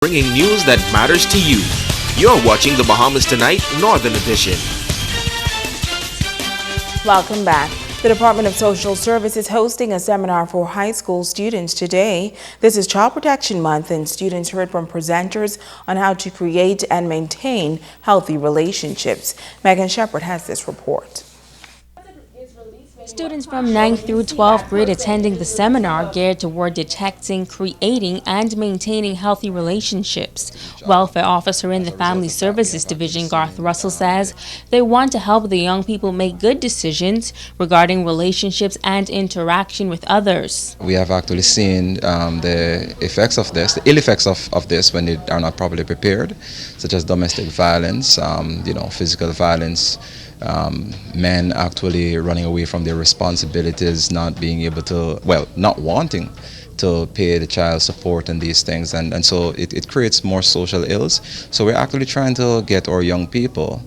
bringing news that matters to you. You're watching the Bahamas Tonight Northern Edition. Welcome back. The Department of Social Service is hosting a seminar for high school students today. This is Child Protection Month, and students heard from presenters on how to create and maintain healthy relationships. Megan Shepard has this report. Students from 9th through 12th grade attending the seminar geared toward detecting, creating, and maintaining healthy relationships. Welfare officer in the Family Services Division, Garth Russell, says they want to help the young people make good decisions regarding relationships and interaction with others. We have actually seen the effects of this, the ill effects of this when they are not properly prepared, such as domestic violence, physical violence, men actually running away from their responsibilities, not being able to, not wanting to pay the child support and these things, and so it creates more social ills. So we're actually trying to get our young people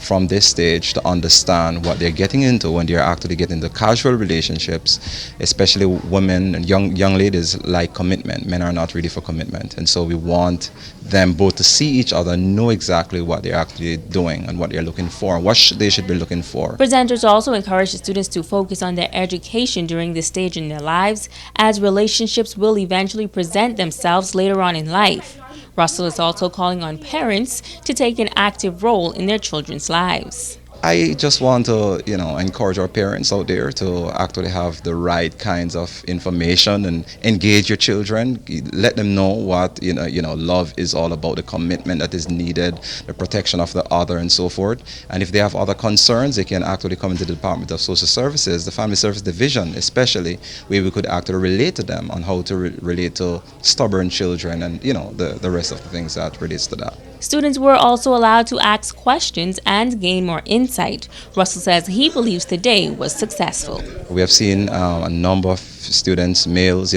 from this stage to understand what they're getting into when they're actually getting into casual relationships, especially women and young ladies like commitment. Men are not ready for commitment, and so we want them both to see each other, know exactly what they're actually doing and what they're looking for, and what they should be looking for. Presenters also encourage the students to focus on their education during this stage in their lives, as relationships will eventually present themselves later on in life. Russell is also calling on parents to take an active role in their children's lives. I just want to, encourage our parents out there to actually have the right kinds of information and engage your children. Let them know what love is all about, the commitment that is needed, the protection of the other, and so forth. And if they have other concerns, they can actually come into the Department of Social Services, the Family Service Division, especially, where we could actually relate to them on how to relate to stubborn children and the rest of the things that relates to that. Students were also allowed to ask questions and gain more insight. Russell says he believes the day was successful. We have seen a number of students, males,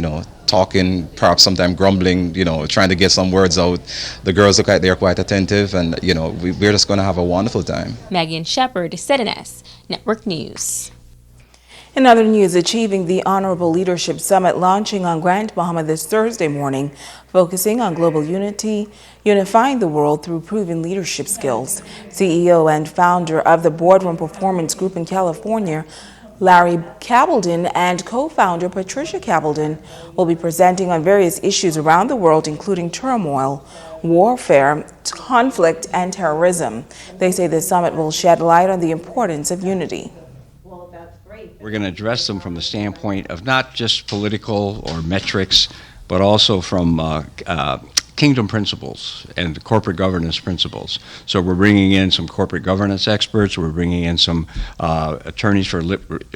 talking, perhaps sometimes grumbling, trying to get some words out. The girls look like they're quite attentive, and we're just going to have a wonderful time. Maggie Shepard, CNS Network News. In other news, achieving the Honorable Leadership Summit launching on Grand Bahama this Thursday morning, focusing on global unity, unifying the world through proven leadership skills. CEO and founder of the Boardroom Performance Group in California, Larry Calbadon, and co-founder Patricia Calbadon will be presenting on various issues around the world, including turmoil, warfare, conflict, and terrorism. They say the summit will shed light on the importance of unity. We're going to address them from the standpoint of not just political or metrics, but also from kingdom principles and corporate governance principles. So we're bringing in some corporate governance experts, we're bringing in some attorneys for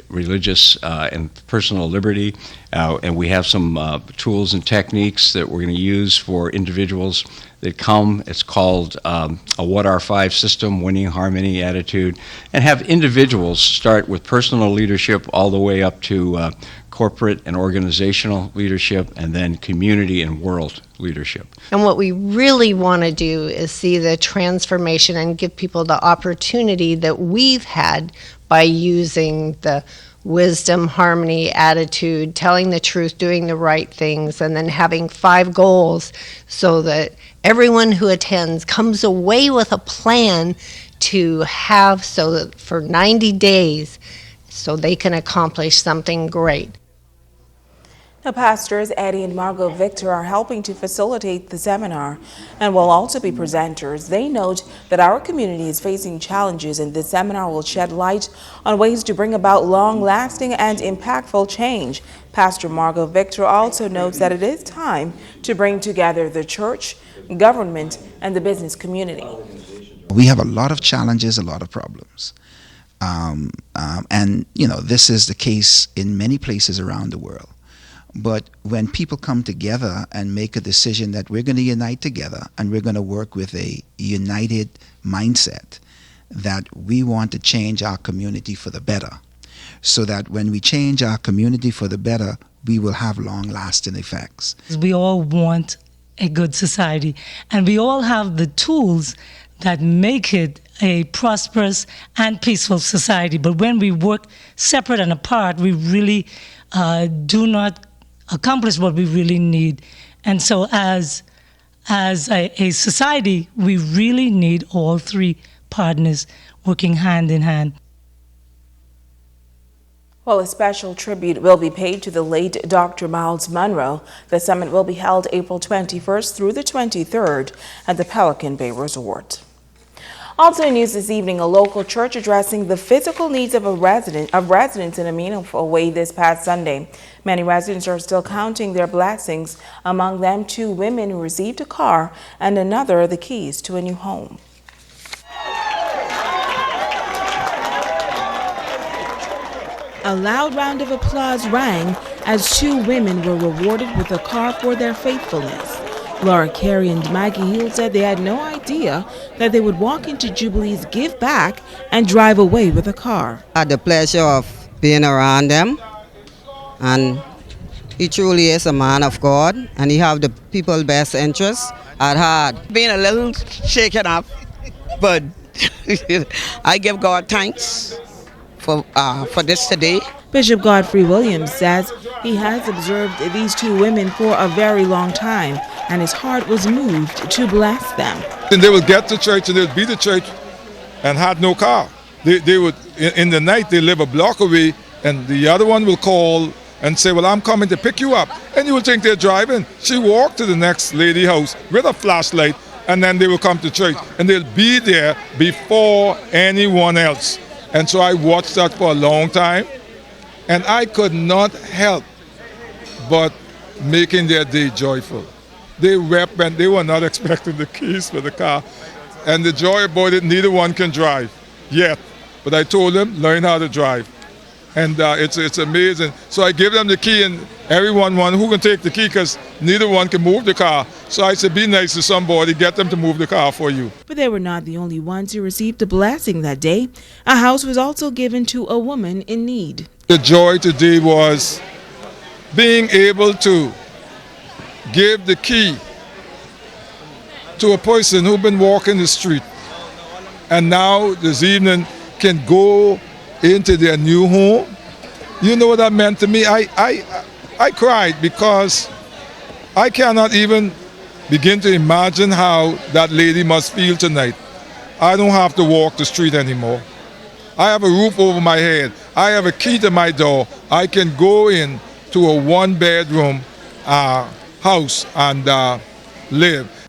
religious and personal liberty, and we have some tools and techniques that we're going to use for individuals that come. It's called a What Are Five system, winning harmony attitude, and have individuals start with personal leadership all the way up to corporate and organizational leadership, and then community and world leadership. And what we really want to do is see the transformation and give people the opportunity that we've had by using the wisdom, harmony, attitude, telling the truth, doing the right things, and then having 5 goals so that everyone who attends comes away with a plan to have so that for 90 days so they can accomplish something great. Now, pastors Eddie and Margo Victor are helping to facilitate the seminar and will also be presenters. They note that our community is facing challenges, and this seminar will shed light on ways to bring about long-lasting and impactful change. Pastor Margo Victor also notes that it is time to bring together the church, government, and the business community. We have a lot of challenges, a lot of problems. This is the case in many places around the world. But when people come together and make a decision that we're going to unite together and we're going to work with a united mindset, that we want to change our community for the better, so that when we change our community for the better, we will have long-lasting effects. We all want a good society, and we all have the tools that make it a prosperous and peaceful society. But when we work separate and apart, we really do not accomplish what we really need. And so as as a society, we really need all three partners working hand in hand. Well, a special tribute will be paid to the late Dr. Miles Monroe. The summit will be held April 21st through the 23rd at the Pelican Bay Resort. Also in news this evening, a local church addressing the physical needs of residents in a meaningful way this past Sunday. Many residents are still counting their blessings, among them 2 women who received a car and another the keys to a new home. A loud round of applause rang as 2 women were rewarded with a car for their faithfulness. Laura, Carey, and Maggie Hield said they had no idea that they would walk into Jubilee's Give Back and drive away with a car. I had the pleasure of being around them, and he truly is a man of God, and he have the people's best interests at heart. Being a little shaken up, but I give God thanks for this today. Bishop Godfrey Williams says he has observed these 2 women for a very long time, and his heart was moved to bless them. And they would get to church and they would be to church and had no car. They would, in the night, they live a block away, and the other one will call and say, well, I'm coming to pick you up. And you will think they're driving. She walked to the next lady house with a flashlight, and then they will come to church. And they'll be there before anyone else. And so I watched that for a long time, and I could not help but making their day joyful. They wept and they were not expecting the keys for the car. And the joy about it, neither one can drive yet. But I told them, learn how to drive. And it's amazing. So I gave them the key, and everyone wanted who can take the key because neither one can move the car. So I said, be nice to somebody, get them to move the car for you. But they were not the only ones who received a blessing that day. A house was also given to a woman in need. The joy today was being able to give the key to a person who'd been walking the street, and now this evening can go into their new home. You know what that meant to me? I cried because I cannot even begin to imagine how that lady must feel tonight. I don't have to walk the street anymore. I have a roof over my head. I have a key to my door. I can go in to a 1-bedroom house and live.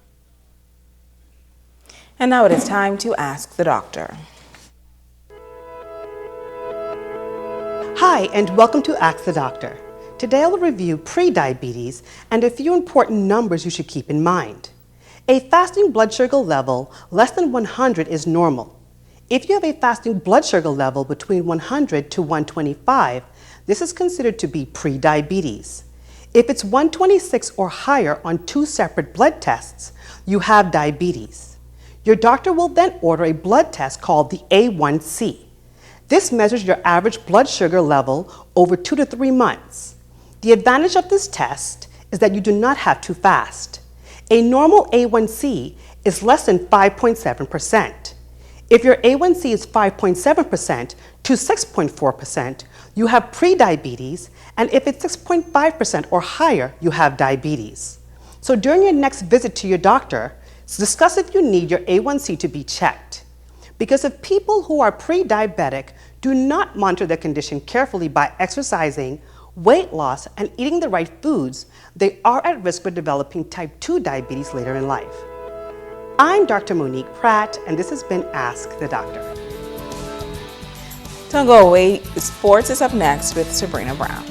And now it is time to ask the doctor. Hi, and welcome to Ask the Doctor. Today I will review pre-diabetes and a few important numbers you should keep in mind. A fasting blood sugar level less than 100 is normal. If you have a fasting blood sugar level between 100 to 125, this is considered to be pre-diabetes. If it's 126 or higher on 2 separate blood tests, you have diabetes. Your doctor will then order a blood test called the A1C. This measures your average blood sugar level over 2 to 3 months. The advantage of this test is that you do not have to fast. A normal A1C is less than 5.7%. If your A1C is 5.7% to 6.4%, you have prediabetes, and if it's 6.5% or higher, you have diabetes. So during your next visit to your doctor, discuss if you need your A1C to be checked. Because if people who are pre-diabetic do not monitor their condition carefully by exercising, weight loss, and eating the right foods, they are at risk for developing type 2 diabetes later in life. I'm Dr. Monique Pratt, and this has been Ask the Doctor. Don't go away. Sports is up next with Sabrina Brown.